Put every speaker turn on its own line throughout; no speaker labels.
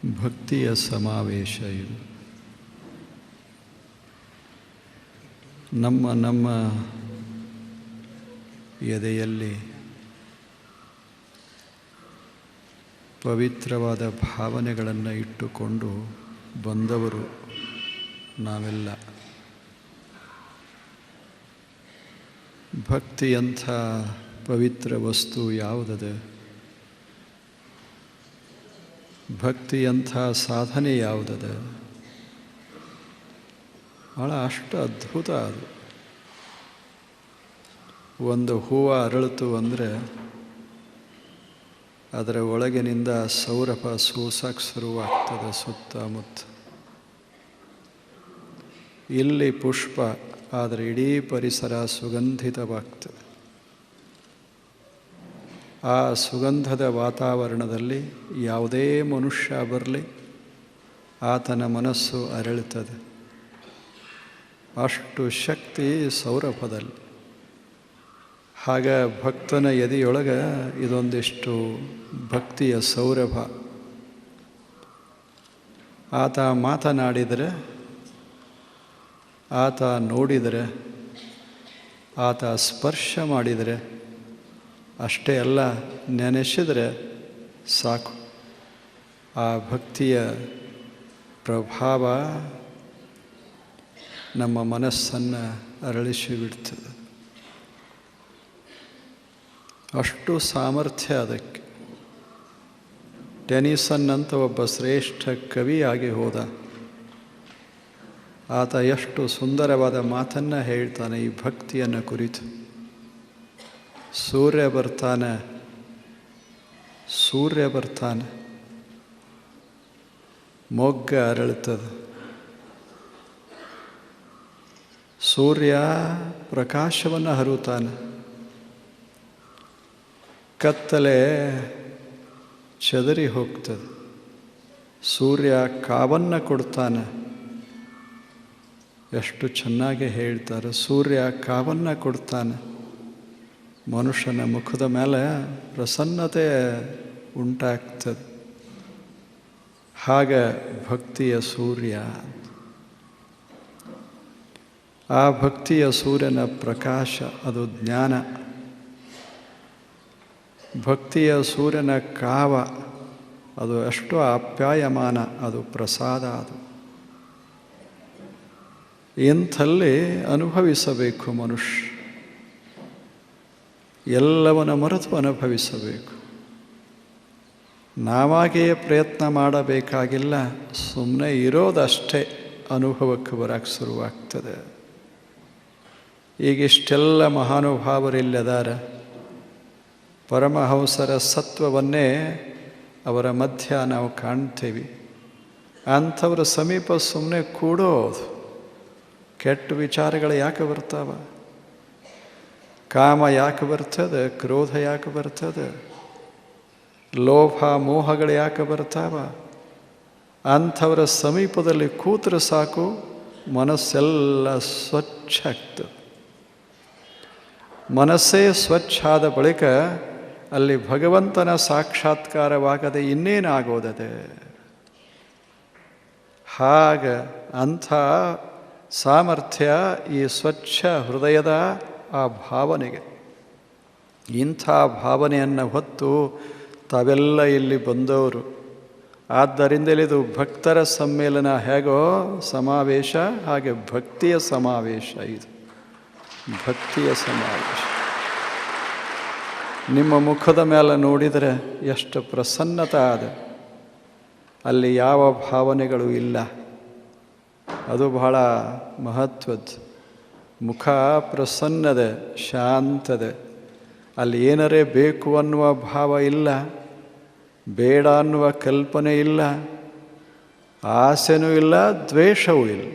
ಭಕ್ತಿಯ ಸಮಾವೇಶ ಇದು. ನಮ್ಮ ಎದೆಯಲ್ಲಿ ಪವಿತ್ರವಾದ ಭಾವನೆಗಳನ್ನು ಇಟ್ಟುಕೊಂಡು ಬಂದವರು ನಾವೆಲ್ಲ. ಭಕ್ತಿಯಂಥ ಪವಿತ್ರ ವಸ್ತು ಯಾವುದದ? ಭಕ್ತಿಯಂಥ ಸಾಧನೆ ಯಾವುದದ? ಭಾಳ ಅಷ್ಟು ಅದ್ಭುತ ಅದು. ಒಂದು ಹೂವು ಅರಳಿತು ಅಂದರೆ ಅದರ ಒಳಗಿನಿಂದ ಸೌರಭ ಸೂಸಕ್ಕೆ ಶುರುವಾಗ್ತದೆ ಸುತ್ತಮುತ್ತ. ಇಲ್ಲಿ ಪುಷ್ಪ, ಆದರೆ ಇಡೀ ಪರಿಸರ ಸುಗಂಧಿತವಾಗ್ತದೆ. ಆ ಸುಗಂಧದ ವಾತಾವರಣದಲ್ಲಿ ಯಾವುದೇ ಮನುಷ್ಯ ಬರಲಿ ಆತನ ಮನಸ್ಸು ಅರಳುತ್ತದೆ. ಅಷ್ಟು ಶಕ್ತಿ ಸೌರಭದಲ್ಲಿ. ಹಾಗ ಭಕ್ತನ ಎದೆಯೊಳಗೆ ಇದೊಂದಿಷ್ಟು ಭಕ್ತಿಯ ಸೌರಭ. ಆತ ಮಾತನಾಡಿದರೆ, ಆತ ನೋಡಿದರೆ, ಆತ ಸ್ಪರ್ಶ ಮಾಡಿದರೆ, ಅಷ್ಟೇ ಅಲ್ಲ, ನೆನೆಸಿದರೆ ಸಾಕು. ಆ ಭಕ್ತಿಯ ಪ್ರಭಾವ ನಮ್ಮ ಮನಸ್ಸನ್ನು ಅರಳಿಸಿಬಿಡ್ತದೆ. ಅಷ್ಟು ಸಾಮರ್ಥ್ಯ ಅದಕ್ಕೆ. ಟೆನಿಸನ್ ಅಂತ ಒಬ್ಬ ಶ್ರೇಷ್ಠ ಕವಿಯಾಗಿ ಹೋದ. ಆತ ಎಷ್ಟು ಸುಂದರವಾದ ಮಾತನ್ನು ಹೇಳ್ತಾನೆ ಈ ಭಕ್ತಿಯನ್ನು ಕುರಿತು. ಸೂರ್ಯ ಬರ್ತಾನೆ, ಮೊಗ್ಗ ಅರಳುತ್ತದೆ. ಸೂರ್ಯ ಪ್ರಕಾಶವನ್ನು ಹರುತ್ತಾನೆ, ಕತ್ತಲೆ ಚದರಿ ಹೋಗ್ತದೆ. ಸೂರ್ಯ ಕಾವನ್ನು ಕೊಡ್ತಾನೆ. ಎಷ್ಟು ಚೆನ್ನಾಗಿ ಹೇಳ್ತಾರೆ, ಸೂರ್ಯ ಕಾವನ್ನು ಕೊಡ್ತಾನೆ. ಮನುಷ್ಯನ ಮುಖದ ಮೇಲೆ ಪ್ರಸನ್ನತೆ ಉಂಟಾಗ್ತದೆ. ಹಾಗೆ ಭಕ್ತಿಯ ಸೂರ್ಯ. ಆ ಭಕ್ತಿಯ ಸೂರ್ಯನ ಪ್ರಕಾಶ ಅದು ಜ್ಞಾನ. ಭಕ್ತಿಯ ಸೂರ್ಯನ ಕಾವ ಅದು ಎಷ್ಟು ಆಪ್ಯಾಯಮಾನ, ಅದು ಪ್ರಸಾದ. ಅದು ಇಂಥಲ್ಲಿ ಅನುಭವಿಸಬೇಕು ಮನುಷ್ಯ. ಎಲ್ಲವನ್ನ ಮರೆತು ಅನುಭವಿಸಬೇಕು. ನಾವಾಗಿಯೇ ಪ್ರಯತ್ನ ಮಾಡಬೇಕಾಗಿಲ್ಲ, ಸುಮ್ಮನೆ ಇರೋದಷ್ಟೇ ಅನುಭವಕ್ಕೆ ಬರಕ್ಕೆ ಶುರುವಾಗ್ತದೆ. ಈಗಿಷ್ಟೆಲ್ಲ ಮಹಾನುಭಾವರಿಲ್ಲದಾರ. ಪರಮಹಂಸರ ಸತ್ವವನ್ನೇ ಅವರ ಮಧ್ಯ ನಾವು ಕಾಣ್ತೇವೆ. ಅಂಥವ್ರ ಸಮೀಪ ಸುಮ್ಮನೆ ಕೂಡೋದು. ಕೆಟ್ಟ ವಿಚಾರಗಳು ಯಾಕೆ ಬರ್ತಾವ? ಕಾಮ ಯಾಕೆ ಬರ್ತದೆ? ಕ್ರೋಧ ಯಾಕೆ ಬರ್ತದೆ? ಲೋಭ ಮೋಹಗಳು ಯಾಕೆ ಬರ್ತಾವ? ಅಂಥವರ ಸಮೀಪದಲ್ಲಿ ಕೂತ್ರೆ ಸಾಕು, ಮನಸ್ಸೆಲ್ಲ ಸ್ವಚ್ಛ ಆಗ್ತದೆ. ಮನಸ್ಸೇ ಸ್ವಚ್ಛ ಆದ ಬಳಿಕ ಅಲ್ಲಿ ಭಗವಂತನ ಸಾಕ್ಷಾತ್ಕಾರವಾಗದೆ ಇನ್ನೇನಾಗೋದದೆ? ಹಾಗೆ ಅಂಥ ಸಾಮರ್ಥ್ಯ ಈ ಸ್ವಚ್ಛ ಹೃದಯದ ಆ ಭಾವನೆಗೆ. ಇಂಥ ಭಾವನೆಯನ್ನು ಹೊತ್ತು ತಾವೆಲ್ಲ ಇಲ್ಲಿ ಬಂದವರು. ಆದ್ದರಿಂದಲೇ ಇದು ಭಕ್ತರ ಸಮ್ಮೇಳನ ಹೇಗೋ ಸಮಾವೇಶ, ಹಾಗೆ ಭಕ್ತಿಯ ಸಮಾವೇಶ. ಇದು ಭಕ್ತಿಯ ಸಮಾವೇಶ. ನಿಮ್ಮ ಮುಖದ ಮೇಲೆ ನೋಡಿದರೆ ಎಷ್ಟು ಪ್ರಸನ್ನತೆ ಆದ. ಅಲ್ಲಿ ಯಾವ ಭಾವನೆಗಳು ಇಲ್ಲ. ಅದು ಬಹಳ ಮಹತ್ವದ್ದು. ಮುಖ ಪ್ರಸನ್ನದೆ, ಶಾಂತದೆ. ಅಲ್ಲಿ ಏನರೇ ಬೇಕು ಅನ್ನುವ ಭಾವ ಇಲ್ಲ, ಬೇಡ ಅನ್ನುವ ಕಲ್ಪನೆ ಇಲ್ಲ, ಆಸೆನೂ ಇಲ್ಲ, ದ್ವೇಷವೂ ಇಲ್ಲ.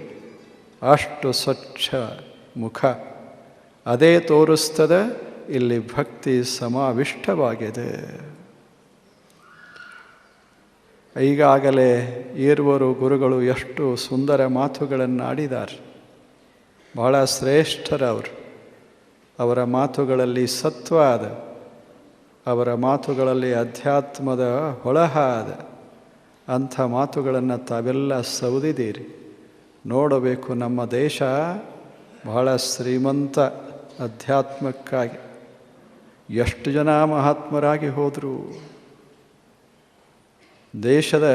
ಅಷ್ಟು ಸ್ವಚ್ಛ ಮುಖ. ಅದೇ ತೋರಿಸ್ತದೆ ಇಲ್ಲಿ ಭಕ್ತಿ ಸಮಾವಿಷ್ಟವಾಗಿದೆ. ಈಗಾಗಲೇ ಈರುವರು ಗುರುಗಳು ಎಷ್ಟು ಸುಂದರ ಮಾತುಗಳನ್ನು ಆಡಿದ್ದಾರೆ. ಬಹಳ ಶ್ರೇಷ್ಠರವರು. ಅವರ ಮಾತುಗಳಲ್ಲಿ ಸತ್ವ ಅದ, ಅವರ ಮಾತುಗಳಲ್ಲಿ ಅಧ್ಯಾತ್ಮದ ಹೊಳಹ ಅದ. ಅಂಥ ಮಾತುಗಳನ್ನು ತಾವೆಲ್ಲ ಸೌದಿದ್ದೀರಿ. ನೋಡಬೇಕು, ನಮ್ಮ ದೇಶ ಬಹಳ ಶ್ರೀಮಂತ ಅಧ್ಯಾತ್ಮಕ್ಕಾಗಿ. ಎಷ್ಟು ಜನ ಮಹಾತ್ಮರಾಗಿ ಹೋದರು. ದೇಶದ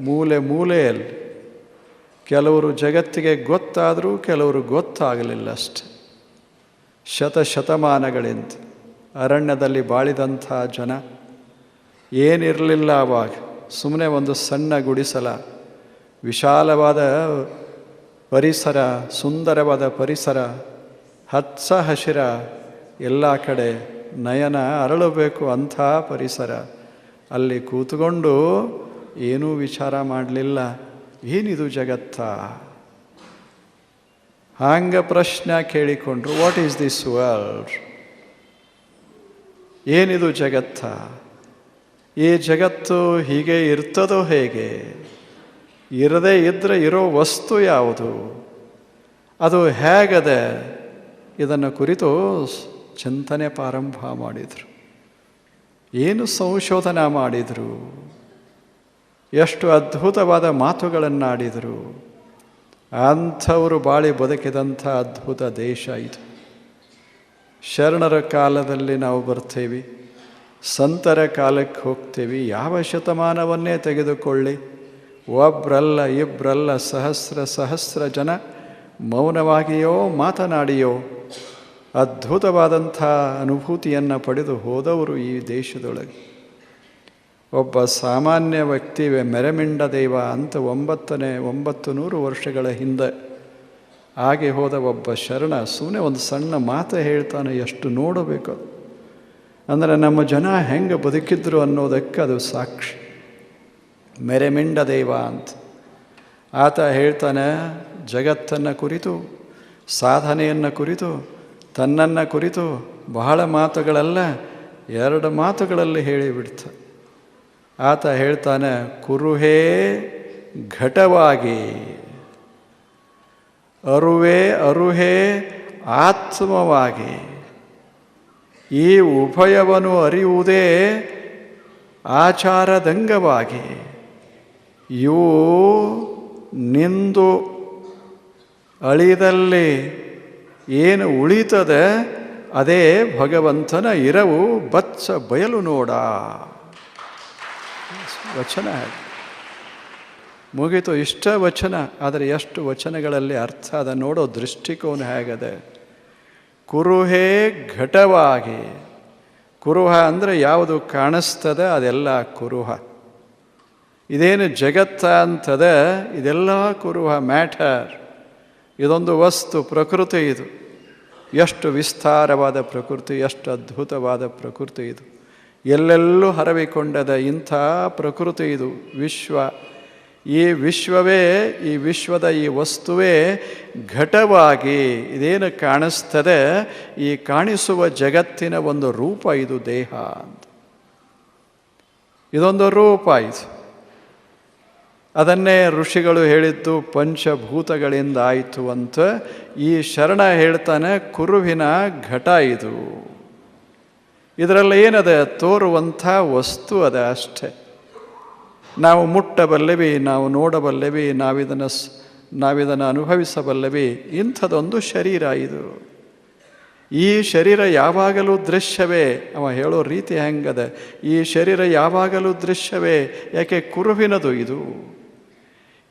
ಮೂಲೆ ಮೂಲೆಯಲ್ಲಿ ಕೆಲವರು ಜಗತ್ತಿಗೆ ಗೊತ್ತಾದರೂ ಕೆಲವರು ಗೊತ್ತಾಗಲಿಲ್ಲ ಅಷ್ಟೆ. ಶತಮಾನಗಳಿಂದ ಅರಣ್ಯದಲ್ಲಿ ಬಾಳಿದಂಥ ಜನ, ಏನಿರಲಿಲ್ಲ ಆವಾಗ. ಸುಮ್ಮನೆ ಒಂದು ಸಣ್ಣ ಗುಡಿಸಲ, ವಿಶಾಲವಾದ ಪರಿಸರ, ಸುಂದರವಾದ ಪರಿಸರ, ಹಚ್ಚ ಹಸಿರ, ಎಲ್ಲ ಕಡೆ ನಯನ ಅರಳಬೇಕು ಅಂಥ ಪರಿಸರ. ಅಲ್ಲಿ ಕೂತ್ಕೊಂಡು ಏನೂ ವಿಚಾರ ಮಾಡಲಿಲ್ಲ, ಏನಿದು ಜಗತ್ತ? ಹಾಂಗೆ ಪ್ರಶ್ನೆ ಕೇಳಿಕೊಂಡ್ರು, ವಾಟ್ ಈಸ್ ದಿಸ್ ವರ್ಲ್ಡ್? ಏನಿದು ಜಗತ್ತ? ಈ ಜಗತ್ತು ಹೀಗೆ ಇರ್ತದೋ ಹೇಗೆ? ಇರದೇ ಇದ್ದರೆ ಇರೋ ವಸ್ತು ಯಾವುದು? ಅದು ಹೇಗದೆ? ಇದನ್ನು ಕುರಿತು ಚಿಂತನೆ ಪ್ರಾರಂಭ ಮಾಡಿದರು. ಏನು ಸಂಶೋಧನೆ ಮಾಡಿದರು, ಎಷ್ಟು ಅದ್ಭುತವಾದ ಮಾತುಗಳನ್ನಾಡಿದರು. ಅಂಥವರು ಬಾಳಿ ಬದುಕಿದಂಥ ಅದ್ಭುತ ದೇಶ ಇದು. ಶರಣರ ಕಾಲದಲ್ಲಿ ನಾವು ಬರ್ತೇವೆ, ಸಂತರ ಕಾಲಕ್ಕೆ ಹೋಗ್ತೇವೆ. ಯಾವ ಶತಮಾನವನ್ನೇ ತೆಗೆದುಕೊಳ್ಳಿ, ಒಬ್ಬರಲ್ಲ ಇಬ್ಬರಲ್ಲ ಸಹಸ್ರ ಜನ ಮೌನವಾಗಿಯೋ ಮಾತನಾಡಿಯೋ ಅದ್ಭುತವಾದಂಥ ಅನುಭೂತಿಯನ್ನು ಪಡೆದು ಹೋದವರು ಈ ದೇಶದೊಳಗೆ. ಒಬ್ಬ ಸಾಮಾನ್ಯ ವ್ಯಕ್ತಿ ಮೆರಮಿಂಡ ದೇವ ಅಂತ 900 ವರ್ಷಗಳ ಹಿಂದೆ ಹಾಗೆ ಹೋದ ಒಬ್ಬ ಶರಣ ಸುಮ್ಮನೆ ಒಂದು ಸಣ್ಣ ಮಾತು ಹೇಳ್ತಾನೆ. ಎಷ್ಟು ನೋಡಬೇಕು ಅಂದರೆ ನಮ್ಮ ಜನ ಹೆಂಗೆ ಬದುಕಿದ್ರು ಅನ್ನೋದಕ್ಕೆ ಅದು ಸಾಕ್ಷಿ. ಮೆರಮಿಂಡ ದೇವ ಅಂತ ಆತ ಹೇಳ್ತಾನೆ, ಜಗತ್ತನ್ನು ಕುರಿತು, ಸಾಧನೆಯನ್ನು ಕುರಿತು, ತನ್ನನ್ನು ಕುರಿತು ಬಹಳ ಮಾತುಗಳಲ್ಲ, 2 ಮಾತುಗಳಲ್ಲಿ ಹೇಳಿಬಿಡ್ತಾನೆ. ಆತ ಹೇಳ್ತಾನೆ, ಕುರುಹೇ ಘಟವಾಗಿ, ಅರುಹೇ ಆತ್ಮವಾಗಿ, ಈ ಉಭಯವನ್ನು ಅರಿಯುವುದೇ ಆಚಾರದಂಗವಾಗಿ. ಇವು ನಿಂದು ಅಳಿದಲ್ಲಿ ಏನು ಉಳಿತದೆ ಅದೇ ಭಗವಂತನ ಇರವು ಬಚ್ಚ ಬಯಲು ನೋಡ. ವಚನ ಮುಗಿತು, ಇಷ್ಟ ವಚನ. ಆದರೆ ಎಷ್ಟು ವಚನಗಳಲ್ಲಿ ಅರ್ಥ ಅದ ನೋಡೋ ದೃಷ್ಟಿಕೋನ ಹೇಗದೆ. ಕುರುಹೇ ಘಟವಾಗಿ, ಕುರುಹ ಅಂದರೆ ಯಾವುದು ಕಾಣಿಸ್ತದೆ ಅದೆಲ್ಲ ಕುರುಹ. ಇದೇನು ಜಗತ್ತ ಅಂತದ ಇದೆಲ್ಲ ಕುರುಹ, ಮ್ಯಾಟರ್. ಇದೊಂದು ವಸ್ತು, ಪ್ರಕೃತಿ. ಇದು ಎಷ್ಟು ವಿಸ್ತಾರವಾದ ಪ್ರಕೃತಿ, ಎಷ್ಟು ಅದ್ಭುತವಾದ ಪ್ರಕೃತಿ ಇದು. ಎಲ್ಲೆಲ್ಲೂ ಹರವಿಕೊಂಡದ ಇಂಥ ಪ್ರಕೃತಿ ಇದು. ವಿಶ್ವ, ಈ ವಿಶ್ವವೇ, ಈ ವಿಶ್ವದ ಈ ವಸ್ತುವೇ ಘಟವಾಗಿ ಇದೇನು ಕಾಣಿಸ್ತದೆ, ಈ ಕಾಣಿಸುವ ಜಗತ್ತಿನ ಒಂದು ರೂಪ ಇದು ದೇಹ ಅಂತ. ಇದೊಂದು ರೂಪ ಇದು. ಅದನ್ನೇ ಋಷಿಗಳು ಹೇಳಿದ್ದು ಪಂಚಭೂತಗಳಿಂದ ಆಯಿತು ಅಂತ. ಈ ಶರಣ ಹೇಳ್ತಾನೆ, ಕುರುವಿನ ಘಟ ಇದು. ಇದರಲ್ಲಿ ಏನದ, ತೋರುವಂಥ ವಸ್ತು ಅದ ಅಷ್ಟೆ. ನಾವು ಮುಟ್ಟಬಲ್ಲೆವಿ, ನಾವು ನೋಡಬಲ್ಲೆವಿ, ನಾವಿದನ್ನು ಅನುಭವಿಸಬಲ್ಲೆವಿ. ಇಂಥದೊಂದು ಶರೀರ ಇದು. ಈ ಶರೀರ ಯಾವಾಗಲೂ ದೃಶ್ಯವೇ. ಅವ ಹೇಳೋ ರೀತಿ ಹೆಂಗದ, ಈ ಶರೀರ ಯಾವಾಗಲೂ ದೃಶ್ಯವೇ. ಯಾಕೆ? ಕುರುವಿನದು ಇದು.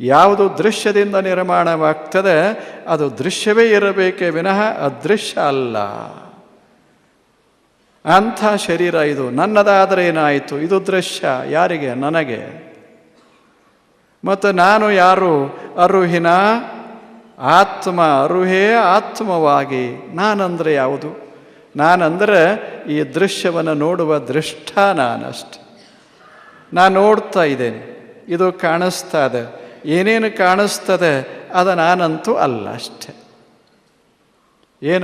ಯಾವುದು ದೃಶ್ಯದಿಂದ ನಿರ್ಮಾಣವಾಗ್ತದೆ ಅದು ದೃಶ್ಯವೇ ಇರಬೇಕೇ ವಿನಃ ಅದೃಶ್ಯ ಅಲ್ಲ. ಅಂಥ ಶರೀರ ಇದು. ನನ್ನದಾದರೆ ಏನಾಯಿತು? ಇದು ದೃಶ್ಯ. ಯಾರಿಗೆ? ನನಗೆ. ಮತ್ತು ನಾನು ಯಾರು? ಅರುಹಿನ ಆತ್ಮ, ಅರುಹೇ ಆತ್ಮವಾಗಿ. ನಾನಂದರೆ ಯಾವುದು? ನಾನಂದರೆ ಈ ದೃಶ್ಯವನ್ನು ನೋಡುವ ದೃಷ್ಟ ನಾನಷ್ಟೆ. ನಾನು ನೋಡ್ತಾ ಇದ್ದೇನೆ, ಇದು ಕಾಣಿಸ್ತಾ ಇದೆ. ಏನೇನು ಕಾಣಿಸ್ತದೆ ಅದು ನಾನಂತೂ ಅಲ್ಲ ಅಷ್ಟೆ.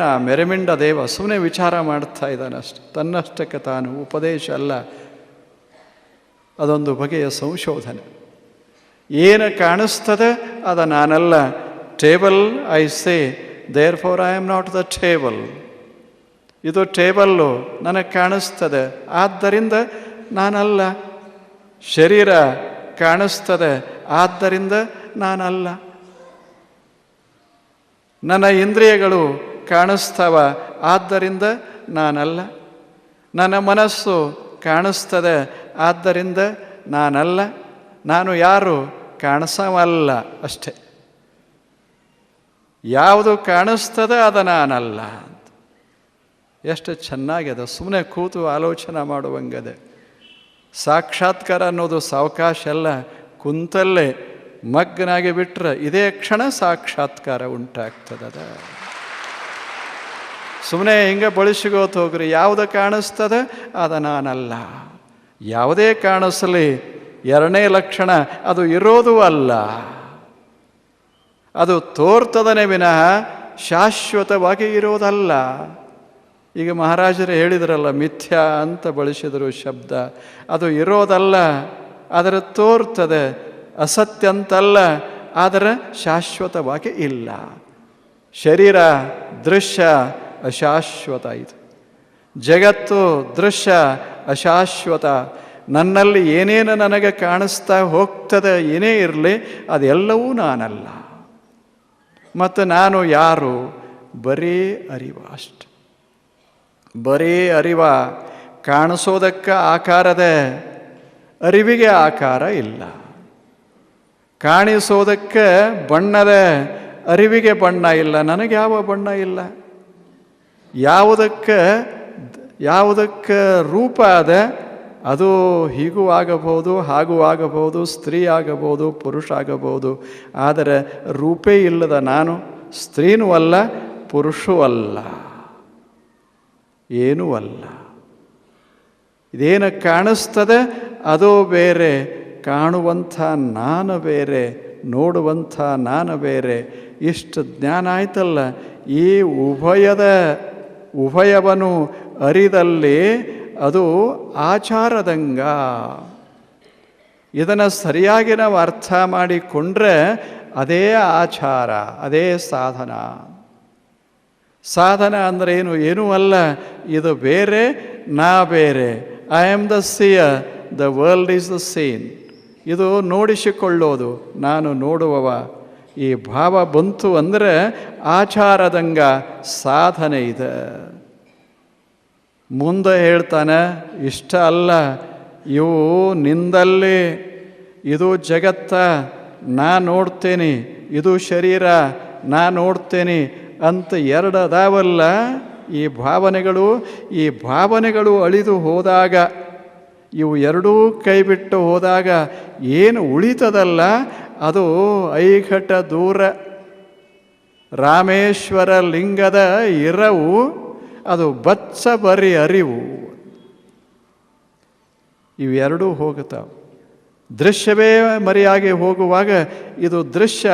ಆ ಮೆರಮಿಂಡ ದೇವ ಸುಮ್ಮನೆ ವಿಚಾರ ಮಾಡ್ತಾ ಇದ್ದಾನಷ್ಟೆ, ತನ್ನಷ್ಟಕ್ಕೆ ತಾನು. ಉಪದೇಶ ಅಲ್ಲ, ಅದೊಂದು ಬಗೆಯ ಸಂಶೋಧನೆ. ಏನು ಕಾಣಿಸ್ತದೆ ಅದು ನಾನಲ್ಲ. Table I say, therefore I am not the table. ಇದು ಟೇಬಲ್ಲು, ನನಗೆ ಕಾಣಿಸ್ತದೆ, ಆದ್ದರಿಂದ ನಾನಲ್ಲ. ಶರೀರ ಕಾಣಿಸ್ತದೆ, ಆದ್ದರಿಂದ ನಾನಲ್ಲ. ನನ್ನ ಇಂದ್ರಿಯಗಳು ಕಾಣಿಸ್ತವ, ಆದ್ದರಿಂದ ನಾನಲ್ಲ. ನನ್ನ ಮನಸ್ಸು ಕಾಣಿಸ್ತದೆ, ಆದ್ದರಿಂದ ನಾನಲ್ಲ. ನಾನು ಯಾರು? ಕಾಣಿಸವಲ್ಲ ಅಷ್ಟೆ. ಯಾವುದು ಕಾಣಿಸ್ತದೆ ಅದು ನಾನಲ್ಲ. ಎಷ್ಟು ಚೆನ್ನಾಗಿದೆ. ಸುಮ್ಮನೆ ಕೂತು ಆಲೋಚನೆ ಮಾಡುವಂಗದೆ. ಸಾಕ್ಷಾತ್ಕಾರ ಅನ್ನೋದು ಸಾವಕಾಶ ಅಲ್ಲ, ಕುಂತಲ್ಲೇ ಮಗ್ನಾಗಿ ಬಿಟ್ಟರೆ ಇದೇ ಕ್ಷಣ ಸಾಕ್ಷಾತ್ಕಾರ ಉಂಟಾಗ್ತದ. ಸುಮ್ಮನೆ ಹಿಂಗೆ ಬಳಸಿಗೋತು ಹೋಗ್ರಿ. ಯಾವುದು ಕಾಣಿಸ್ತದೆ ಅದು ನಾನಲ್ಲ. ಯಾವುದೇ ಕಾಣಿಸಲಿ, ಎರಡನೇ ಲಕ್ಷಣ ಅದು ಇರೋದು ಅಲ್ಲ, ಅದು ತೋರ್ತದನೇ ವಿನಃ ಶಾಶ್ವತವಾಗಿ ಇರೋದಲ್ಲ. ಈಗ ಮಹಾರಾಜರು ಹೇಳಿದ್ರಲ್ಲ, ಮಿಥ್ಯಾ ಅಂತ ಬಳಸಿದರು ಶಬ್ದ. ಅದು ಇರೋದಲ್ಲ, ಅದರ ತೋರ್ತದೆ. ಅಸತ್ಯ ಅಂತಲ್ಲ, ಆದರೆ ಶಾಶ್ವತವಾಗಿ ಇಲ್ಲ. ಶರೀರ ದೃಶ್ಯ ಅಶಾಶ್ವತ. ಇದು ಜಗತ್ತು ದೃಶ್ಯ ಅಶಾಶ್ವತ. ನನ್ನಲ್ಲಿ ಏನೇನು ನನಗೆ ಕಾಣಿಸ್ತಾ ಹೋಗ್ತದೆ, ಏನೇ ಇರಲಿ ಅದೆಲ್ಲವೂ ನಾನಲ್ಲ. ಮತ್ತು ನಾನು ಯಾರು? ಬರೀ ಅರಿವ ಅಷ್ಟೆ. ಬರೀ ಅರಿವ. ಕಾಣಿಸೋದಕ್ಕೆ ಆಕಾರದೆ, ಅರಿವಿಗೆ ಆಕಾರ ಇಲ್ಲ. ಕಾಣಿಸೋದಕ್ಕೆ ಬಣ್ಣದ, ಅರಿವಿಗೆ ಬಣ್ಣ ಇಲ್ಲ. ನನಗೆ ಯಾವ ಬಣ್ಣ ಇಲ್ಲ. ಯಾವುದಕ್ಕೆ ರೂಪ ಅದ, ಅದು ಹೀಗೂ ಆಗಬಹುದು, ಹಾಗೂ ಆಗಬಹುದು, ಸ್ತ್ರೀ ಆಗಬಹುದು, ಪುರುಷ ಆಗಬಹುದು. ಆದರೆ ರೂಪೇ ಇಲ್ಲದ ನಾನು ಸ್ತ್ರೀನೂ ಅಲ್ಲ, ಪುರುಷೂ ಅಲ್ಲ, ಏನೂ ಅಲ್ಲ. ಇದೇನು ಕಾಣಿಸ್ತದೆ ಅದು ಬೇರೆ, ಕಾಣುವಂಥ ನಾನು ಬೇರೆ, ನೋಡುವಂಥ ನಾನು ಬೇರೆ. ಇಷ್ಟು ಜ್ಞಾನ ಆಯ್ತಲ್ಲ. ಈ ಉಭಯವನ್ನು ಅರಿದಲ್ಲಿ ಅದು ಆಚಾರದಂಗ. ಇದನ್ನು ಸರಿಯಾಗಿ ನಾವು ಅರ್ಥ ಮಾಡಿಕೊಂಡ್ರೆ ಅದೇ ಆಚಾರ, ಅದೇ ಸಾಧನ. ಸಾಧನ ಅಂದರೆ ಏನು? ಏನೂ ಅಲ್ಲ, ಇದು ಬೇರೆ, ನಾ ಬೇರೆ. I am the seer, the world is the scene. ಇದು ನೋಡಿಸಿಕೊಳ್ಳೋದು, ನಾನು ನೋಡುವವ. ಈ ಭಾವ ಬಂತು ಅಂದರೆ ಆಚಾರದಂಗ ಸಾಧನೆ ಇದೆ. ಮುಂದೆ ಹೇಳ್ತಾನೆ, ಇಷ್ಟ ಅಲ್ಲ, ಇವು ನಿಂದಲ್ಲಿ, ಇದು ಜಗತ್ತ ನಾ ನೋಡ್ತೇನೆ, ಇದು ಶರೀರ ನಾ ನೋಡ್ತೇನೆ ಅಂತ ಎರಡು ಅದಾವಲ್ಲ ಈ ಭಾವನೆಗಳು. ಈ ಭಾವನೆಗಳು ಅಳಿದು ಹೋದಾಗ, ಇವು ಎರಡೂ ಕೈ ಬಿಟ್ಟು ಹೋದಾಗ ಏನು ಉಳಿತದಲ್ಲ ಅದು ಐಘಟ ದೂರ ರಾಮೇಶ್ವರ ಲಿಂಗದ ಇರವು, ಅದು ಬಚ್ಚ ಬರಿ ಅರಿವು. ಇವೆರಡೂ ಹೋಗುತ್ತಾವೆ. ದೃಶ್ಯವೇ ಮರೆಯಾಗಿ ಹೋಗುವಾಗ ಇದು ದೃಶ್ಯ,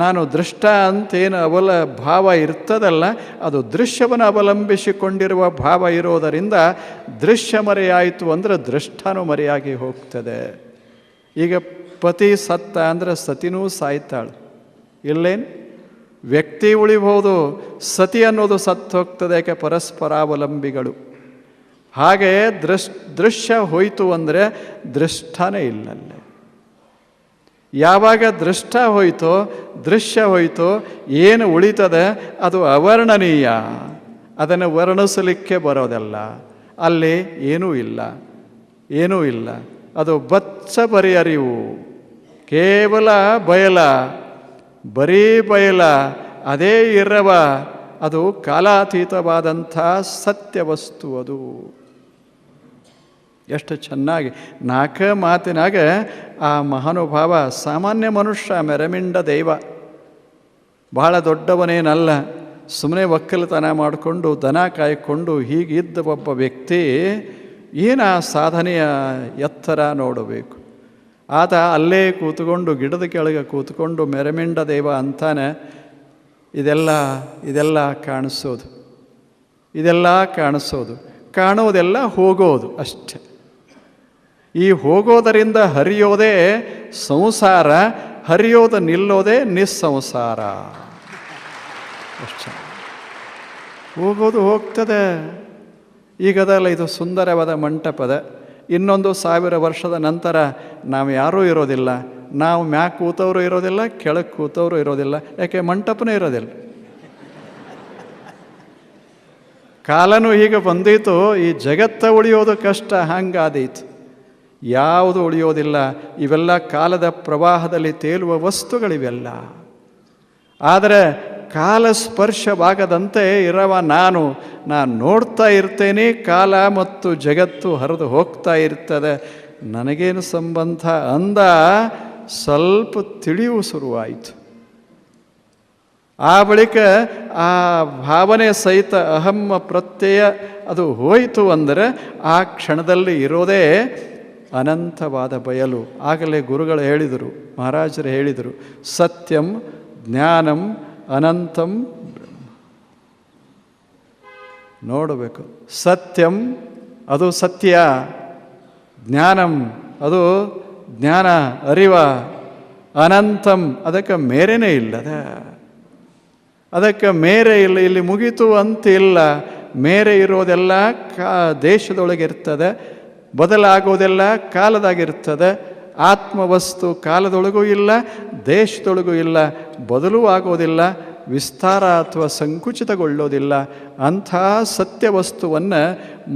ನಾನು ದೃಷ್ಟ ಅಂತೇನು ಭಾವ ಇರ್ತದಲ್ಲ, ಅದು ದೃಶ್ಯವನ್ನು ಅವಲಂಬಿಸಿಕೊಂಡಿರುವ ಭಾವ ಇರೋದರಿಂದ ದೃಶ್ಯ ಮರೆಯಾಯಿತು ಅಂದರೆ ದೃಷ್ಟನೂ ಮರೆಯಾಗಿ ಹೋಗ್ತದೆ. ಈಗ ಪತಿ ಸತ್ತ ಅಂದರೆ ಸತಿನೂ ಸಾಯ್ತಾಳು, ಇಲ್ಲೇನು? ವ್ಯಕ್ತಿ ಉಳಿಬಹುದು, ಸತಿ ಅನ್ನೋದು ಸತ್ತು ಹೋಗ್ತದೆ. ಯಾಕೆ? ಪರಸ್ಪರಾವಲಂಬಿಗಳು. ಹಾಗೆ ದೃಶ್ಯ ಹೋಯಿತು ಅಂದರೆ ದೃಷ್ಟನೇ ಇಲ್ಲಲ್ಲೇ. ಯಾವಾಗ ದೃಷ್ಟ ಹೋಯಿತೋ, ದೃಶ್ಯ ಹೋಯಿತೋ, ಏನು ಉಳಿತದೆ ಅದು ಅವರ್ಣನೀಯ, ಅದನ್ನು ವರ್ಣಿಸಲಿಕ್ಕೆ ಬರೋದಲ್ಲ. ಅಲ್ಲಿ ಏನೂ ಇಲ್ಲ, ಏನೂ ಇಲ್ಲ. ಅದು ಬಚ್ಚ ಬರಿ ಅರಿವು, ಕೇವಲ ಬಯಲ, ಬರೀ ಬಯಲ, ಅದೇ ಇರವ. ಅದು ಕಾಲಾತೀತವಾದಂಥ ಸತ್ಯ ವಸ್ತು. ಅದು ಎಷ್ಟು ಚೆನ್ನಾಗಿ ನಾಲ್ಕು ಮಾತಿನಾಗ ಆ ಮಹಾನುಭಾವ ಸಾಮಾನ್ಯ ಮನುಷ್ಯ, ಮೆರಮಿಂಡ ದೈವ, ಬಹಳ ದೊಡ್ಡವನೇನಲ್ಲ. ಸುಮ್ಮನೆ ಒಕ್ಕಲತನ ಮಾಡಿಕೊಂಡು ದನ ಕಾಯ್ಕೊಂಡು ಹೀಗಿದ್ದ ಒಬ್ಬ ವ್ಯಕ್ತಿ ಏನು ಆ ಸಾಧನೆಯ ಎತ್ತರ ನೋಡಬೇಕು. ಆತ ಅಲ್ಲೇ ಕೂತ್ಕೊಂಡು ಗಿಡದ ಕೆಳಗೆ ಕೂತ್ಕೊಂಡು ಮೆರಮಿಂಡ ದೈವ ಅಂತಾನೆ. ಇದೆಲ್ಲ ಕಾಣಿಸೋದು, ಇದೆಲ್ಲ ಕಾಣಿಸೋದು, ಕಾಣೋದೆಲ್ಲ ಹೋಗೋದು ಅಷ್ಟೆ. ಈ ಹೋಗೋದರಿಂದ ಹರಿಯೋದೇ ಸಂಸಾರ, ಹರಿಯೋದು ನಿಲ್ಲೋದೇ ನಿಸ್ಸಂಸಾರ ಅಷ್ಟೆ. ಹೋಗೋದು ಹೋಗ್ತದೆ. ಈಗದಲ್ಲ, ಇದು ಸುಂದರವಾದ ಮಂಟಪದ, ಇನ್ನೊಂದು 1000 ವರ್ಷದ ನಂತರ ನಾವು ಯಾರೂ ಇರೋದಿಲ್ಲ. ನಾವು ಮ್ಯಾಕ್ ಕೂತವರು ಇರೋದಿಲ್ಲ, ಕೆಳಗೆ ಕೂತವರು ಇರೋದಿಲ್ಲ. ಯಾಕೆ? ಮಂಟಪನೇ ಇರೋದಿಲ್ಲ. ಕಾಲನೂ ಹೀಗೆ ಬಂದೀತು. ಈ ಜಗತ್ತ ಉಳಿಯೋದು ಕಷ್ಟ, ಹಂಗಾದೀತು. ಯಾವುದು ಉಳಿಯೋದಿಲ್ಲ. ಇವೆಲ್ಲ ಕಾಲದ ಪ್ರವಾಹದಲ್ಲಿ ತೇಲುವ ವಸ್ತುಗಳಿವೆಲ್ಲ. ಆದರೆ ಕಾಲ ಸ್ಪರ್ಶವಾಗದಂತೆ ಇರವ ನಾನು ನೋಡ್ತಾ ಇರ್ತೇನೆ. ಕಾಲ ಮತ್ತು ಜಗತ್ತು ಹರಿದು ಹೋಗ್ತಾ ಇರ್ತದೆ. ನನಗೇನು ಸಂಬಂಧ ಅಂದ ಸ್ವಲ್ಪ ತಿಳಿವು ಶುರುವಾಯಿತು. ಆ ಬಳಿಕ ಆ ಭಾವನೆ ಸಹಿತ ಅಹಮ್ಮ ಪ್ರತ್ಯಯ ಅದು ಹೋಯಿತು ಅಂದರೆ ಆ ಕ್ಷಣದಲ್ಲಿ ಇರೋದೇ ಅನಂತವಾದ ಬಯಲು. ಆಗಲೇ ಗುರುಗಳು ಹೇಳಿದರು, ಮಹಾರಾಜರು ಹೇಳಿದರು, ಸತ್ಯಂ ಜ್ಞಾನಂ ಅನಂತಂ. ನೋಡಬೇಕು, ಸತ್ಯಂ ಅದು ಸತ್ಯ, ಜ್ಞಾನಂ ಅದು ಜ್ಞಾನ ಅರಿವ, ಅನಂತಂ ಅದಕ್ಕೆ ಮೇರೆನೇ ಇಲ್ಲದ, ಅದಕ್ಕೆ ಮೇರೆ ಇಲ್ಲ. ಇಲ್ಲಿ ಮುಗಿತು ಅಂತ ಇಲ್ಲ. ಮೇರೆ ಇರೋದೆಲ್ಲ ದೇಶದೊಳಗಿರ್ತದೆ, ಬದಲಾಗೋದೆಲ್ಲ ಕಾಲದಾಗಿರ್ತದೆ. ಆತ್ಮವಸ್ತು ಕಾಲದೊಳಗೂ ಇಲ್ಲ, ದೇಶದೊಳಗೂ ಇಲ್ಲ, ಬದಲೂ ಆಗೋದಿಲ್ಲ, ವಿಸ್ತಾರ ಅಥವಾ ಸಂಕುಚಿತಗೊಳ್ಳೋದಿಲ್ಲ. ಅಂಥ ಸತ್ಯವಸ್ತುವನ್ನು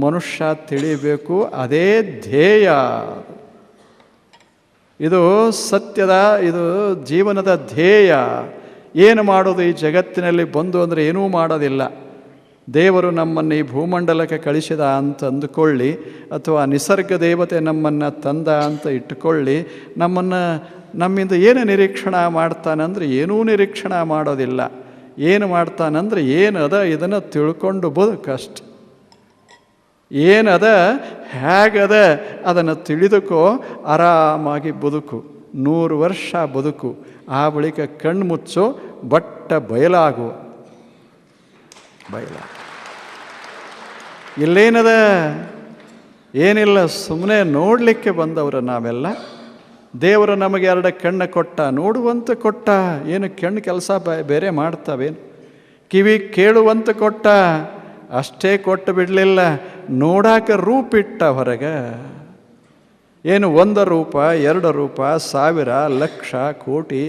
ಮನುಷ್ಯ ತಿಳಿಬೇಕು. ಅದೇ ಧ್ಯೇಯ. ಇದು ಸತ್ಯದ, ಇದು ಜೀವನದ ಧ್ಯೇಯ. ಏನು ಮಾಡೋದು ಈ ಜಗತ್ತಿನಲ್ಲಿ ಬಂದು ಅಂದರೆ ಏನೂ ಮಾಡೋದಿಲ್ಲ. ದೇವರು ನಮ್ಮನ್ನು ಈ ಭೂಮಂಡಲಕ್ಕೆ ಕಳಿಸಿದ ಅಂತ ಅಂದುಕೊಳ್ಳಿ, ಅಥವಾ ನಿಸರ್ಗ ದೇವತೆ ನಮ್ಮನ್ನು ತಂದ ಅಂತ ಇಟ್ಟುಕೊಳ್ಳಿ. ನಮ್ಮಿಂದ ಏನು ನಿರೀಕ್ಷಣೆ ಮಾಡ್ತಾನಂದ್ರೆ ಏನೂ ನಿರೀಕ್ಷಣೆ ಮಾಡೋದಿಲ್ಲ. ಏನು ಮಾಡ್ತಾನಂದ್ರೆ ಏನದ ಇದನ್ನು ತಿಳ್ಕೊಂಡು ಬದುಕಷ್ಟ. ಏನದ ಹೇಗದ ಅದನ್ನು ತಿಳಿದುಕೋ, ಆರಾಮಾಗಿ ಬದುಕು. 100 ವರ್ಷ ಬದುಕು. ಆ ಬಳಿಕ ಕಣ್ಣು ಮುಚ್ಚು, ಬಟ್ಟ ಬಯಲಾಗು. ಇಲ್ಲೇನದ? ಏನಿಲ್ಲ, ಸುಮ್ಮನೆ ನೋಡಲಿಕ್ಕೆ ಬಂದವರು ನಾವೆಲ್ಲ. ದೇವರು ನಮಗೆ 2 ಕಣ್ಣು ಕೊಟ್ಟ, ನೋಡುವಂತ ಕೊಟ್ಟ. ಏನು ಕಣ್ಣು ಕೆಲಸ ಬೇರೆ ಮಾಡ್ತಾವೇನು? ಕಿವಿ ಕೇಳುವಂತ ಕೊಟ್ಟ, ಅಷ್ಟೇ ಕೊಟ್ಟು ಬಿಡಲಿಲ್ಲ, ನೋಡಾಕ ರೂಪಿಟ್ಟ ಹೊರಗೆ. ಏನು 1 ರೂಪ, 2 ರೂಪ, 1000, ಲಕ್ಷ, ಕೋಟಿ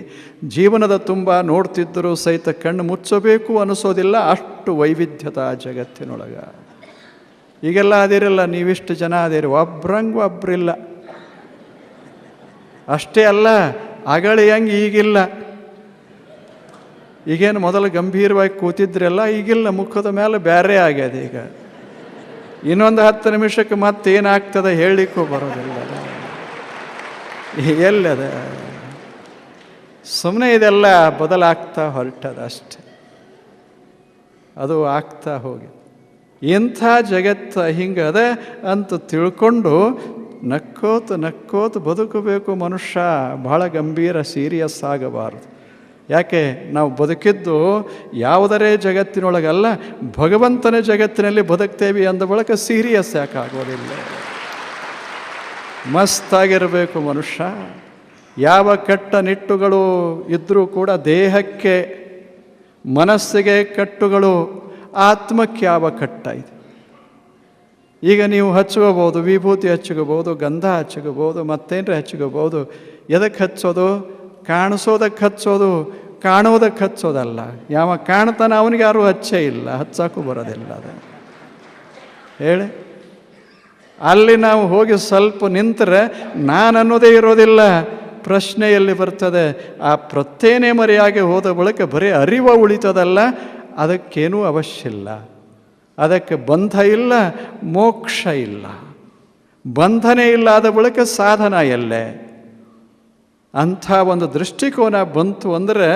ಜೀವನದ ತುಂಬ ನೋಡ್ತಿದ್ದರೂ ಸಹಿತ ಕಣ್ಣು ಮುಚ್ಚಬೇಕು ಅನಿಸೋದಿಲ್ಲ. ಅಷ್ಟು ವೈವಿಧ್ಯತಾ ಜಗತ್ತಿನೊಳಗ. ಈಗೆಲ್ಲ ಅದಿರಲ್ಲ, ನೀವಿಷ್ಟು ಜನ ಅದಿರಿ, ಒಬ್ರಂಗೆ ಒಬ್ರಿಲ್ಲ. ಅಷ್ಟೇ ಅಲ್ಲ, ಅಗಳಿ ಹಂಗೆ ಈಗಿಲ್ಲ. ಈಗೇನು ಮೊದಲು ಗಂಭೀರವಾಗಿ ಕೂತಿದ್ರಲ್ಲ, ಈಗಿಲ್ಲ. ಮುಖದ ಮೇಲೆ ಬೇರೆ ಆಗ್ಯದ. ಈಗ ಇನ್ನೊಂದು 10 ನಿಮಿಷಕ್ಕೆ ಮತ್ತೇನಾಗ್ತದೆ ಹೇಳಲಿಕ್ಕೂ ಬರೋದಿಲ್ಲ. ಎಲ್ಲದ? ಸುಮ್ಮನೆ ಇದೆಲ್ಲ ಬದಲಾಗ್ತಾ ಹೊರಟದ ಅಷ್ಟೆ. ಅದು ಆಗ್ತಾ ಹೋಗಿ ಇಂಥ ಜಗತ್ತು ಹಿಂಗದ ಅಂತ ತಿಳ್ಕೊಂಡು ನಕ್ಕೋತ ಬದುಕಬೇಕು ಮನುಷ್ಯ. ಬಹಳ ಗಂಭೀರ, ಸೀರಿಯಸ್ ಆಗಬಾರದು. ಯಾಕೆ? ನಾವು ಬದುಕಿದ್ದು ಯಾವುದರೇ ಜಗತ್ತಿನೊಳಗಲ್ಲ, ಭಗವಂತನ ಜಗತ್ತಿನಲ್ಲಿ ಬದುಕ್ತೇವೆ ಅಂದ ಬಳಿಕ ಸೀರಿಯಸ್ ಯಾಕೆ ಆಗೋದಿಲ್ಲ? ಮಸ್ತಾಗಿರಬೇಕು ಮನುಷ್ಯ. ಯಾವ ಕೆಟ್ಟ ನಿಟ್ಟುಗಳು ಇದ್ದರೂ ಕೂಡ ದೇಹಕ್ಕೆ, ಮನಸ್ಸಿಗೆ ಕಟ್ಟುಗಳು, ಆತ್ಮಕ್ಕೆ ಯಾವ ಕಟ್ಟ ಇದೆ? ಈಗ ನೀವು ಹಚ್ಕೋಬೋದು, ವಿಭೂತಿ ಹಚ್ಕೋಬೋದು, ಗಂಧ ಹಚ್ಕೋಬೋದು, ಮತ್ತೇನ್ರ ಹಚ್ಕೋಬೋದು. ಎದಕ್ಕೆ ಹಚ್ಚೋದು? ಕಾಣಿಸೋದಕ್ಕೆ ಹಚ್ಚೋದು, ಕಾಣೋದಕ್ಕೆ ಹಚ್ಚೋದಲ್ಲ. ಯಾವ ಕಾಣ್ತಾನೆ ಅವನಿಗೆ ಯಾರೂ ಹಚ್ಚೇ ಇಲ್ಲ, ಹಚ್ಚಕ್ಕೂ ಬರೋದಿಲ್ಲ. ಅದು ಹೇಳಿ. ಅಲ್ಲಿ ನಾವು ಹೋಗಿ ಸ್ವಲ್ಪ ನಿಂತರೆ ನಾನು ಅನ್ನೋದೇ ಇರೋದಿಲ್ಲ. ಪ್ರಶ್ನೆಯಲ್ಲಿ ಬರ್ತದೆ. ಆ ಪ್ರತ್ಯೇನೇ ಮರೆಯಾಗಿ ಹೋದ ಬಳಿಕ ಬರೀ ಅರಿವು ಉಳಿತದಲ್ಲ, ಅದಕ್ಕೇನೂ ಅವಶ್ಯ ಇಲ್ಲ. ಅದಕ್ಕೆ ಬಂಧ ಇಲ್ಲ, ಮೋಕ್ಷ ಇಲ್ಲ. ಬಂಧನೇ ಇಲ್ಲ ಆದ ಬಳಿಕ ಸಾಧನ ಎಲ್ಲೇ? ಅಂಥ ಒಂದು ದೃಷ್ಟಿಕೋನ ಬಂತು ಅಂದರೆ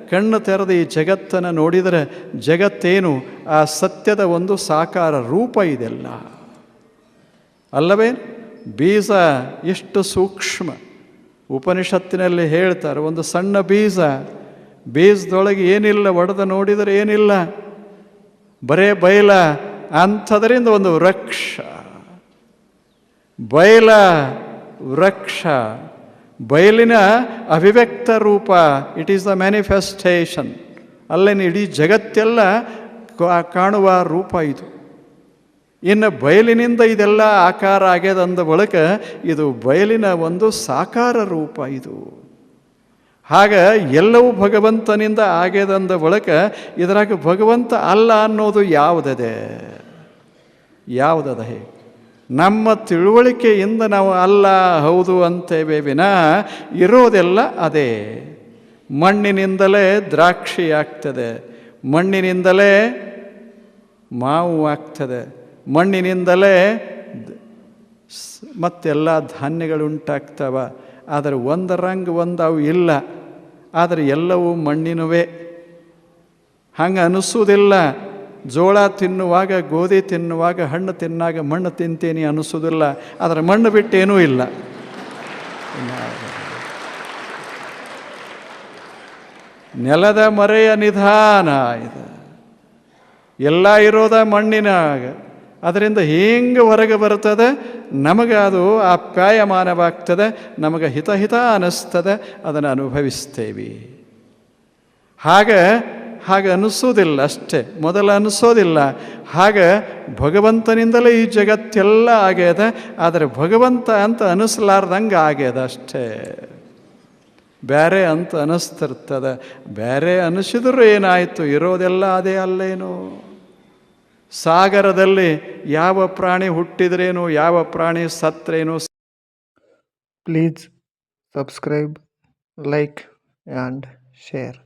ಕಣ್ಣು ತೆರೆದು ಈ ಜಗತ್ತನ್ನು ನೋಡಿದರೆ ಜಗತ್ತೇನು? ಆ ಸತ್ಯದ ಒಂದು ಸಾಕಾರ ರೂಪ ಇದೆಲ್ಲ ಅಲ್ಲವೇ? ಬೀಜ ಎಷ್ಟು ಸೂಕ್ಷ್ಮ. ಉಪನಿಷತ್ತಿನಲ್ಲಿ ಹೇಳ್ತಾರೆ, ಒಂದು ಸಣ್ಣ ಬೀಜದೊಳಗೆ ಏನಿಲ್ಲ, ಒಡೆದು ನೋಡಿದರೆ ಏನಿಲ್ಲ, ಬರೇ ಬಯಲ. ಅಂಥದರಿಂದ ಒಂದು ವೃಕ್ಷ, ಬಯಲ ವೃಕ್ಷ, ಬಯಲಿನ ಅಭಿವ್ಯಕ್ತ ರೂಪ. It is the manifestation. ಅಲ್ಲೇನು ಇಡೀ ಜಗತ್ತೆಲ್ಲ ಕಾಣುವ ರೂಪ ಇದು. ಇನ್ನು ಬಯಲಿನಿಂದ ಇದೆಲ್ಲ ಆಕಾರ ಆಗ್ಯದಂದ ಬಳಿಕ ಇದು ಬಯಲಿನ ಒಂದು ಸಾಕಾರ ರೂಪ ಇದು. ಆಗ ಎಲ್ಲವೂ ಭಗವಂತನಿಂದ ಆಗ್ಯದಂದ ಬಳಿಕ ಇದರಾಗ ಭಗವಂತ ಅಲ್ಲ ಅನ್ನೋದು ಯಾವುದದೆ? ಯಾವುದದ? ನಮ್ಮ ತಿಳುವಳಿಕೆಯಿಂದ ನಾವು ಅಲ್ಲ ಹೌದು ಅಂತೇವೆ ವಿನಃ ಇರೋದೆಲ್ಲ ಅದೇ. ಮಣ್ಣಿನಿಂದಲೇ ದ್ರಾಕ್ಷಿ ಆಗ್ತದೆ, ಮಣ್ಣಿನಿಂದಲೇ ಮಾವು ಆಗ್ತದೆ, ಮಣ್ಣಿನಿಂದಲೇ ಮತ್ತೆಲ್ಲ ಧಾನ್ಯಗಳುಂಟಾಗ್ತವ. ಆದರೆ ಒಂದರಂಗ ಒಂದವು ಇಲ್ಲ, ಆದರೆ ಎಲ್ಲವೂ ಮಣ್ಣಿನವೇ. ಹಂಗೆ ಅನಿಸೋದಿಲ್ಲ. ಜೋಳ ತಿನ್ನುವಾಗ, ಗೋಧಿ ತಿನ್ನುವಾಗ, ಹಣ್ಣು ತಿನ್ನಾಗ ಮಣ್ಣು ತಿಂತೀನಿ ಅನಿಸೋದಿಲ್ಲ, ಆದರೆ ಮಣ್ಣು ಬಿಟ್ಟೇನೂ ಇಲ್ಲ. ನೆಲದ ಮರೆಯ ನಿಧಾನ ಇದು. ಎಲ್ಲ ಇರೋದ ಮಣ್ಣಿನಾಗ. ಅದರಿಂದ ಹೆಂಗೆ ಹೊರಗೆ ಬರ್ತದೆ, ನಮಗೆ ಅದು ಆಪ್ಯಾಯಮಾನವಾಗ್ತದೆ, ನಮಗೆ ಹಿತ ಅನ್ನಿಸ್ತದೆ, ಅದನ್ನು ಅನುಭವಿಸ್ತೇವೆ. ಹಾಗೆ ಅನಿಸೋದಿಲ್ಲ ಅಷ್ಟೇ, ಮೊದಲು ಅನಿಸೋದಿಲ್ಲ. ಹಾಗೆ ಭಗವಂತನಿಂದಲೇ ಈ ಜಗತ್ತೆಲ್ಲ ಆಗ್ಯದ, ಆದರೆ ಭಗವಂತ ಅಂತ ಅನಿಸ್ಲಾರ್ದಂಗೆ ಆಗ್ಯದ ಅಷ್ಟೇ. ಬೇರೆ ಅಂತ ಅನಿಸ್ತಿರ್ತದೆ. ಬೇರೆ ಅನಿಸಿದ್ರು ಏನಾಯಿತು, ಇರೋದೆಲ್ಲ ಅದೇ ಅಲ್ಲೇನು. ಸಾಗರದಲ್ಲಿ ಯಾವ ಪ್ರಾಣಿ ಹುಟ್ಟಿದ್ರೇನು, ಯಾವ ಪ್ರಾಣಿ ಸತ್ರೇನು.
Please subscribe, like and share.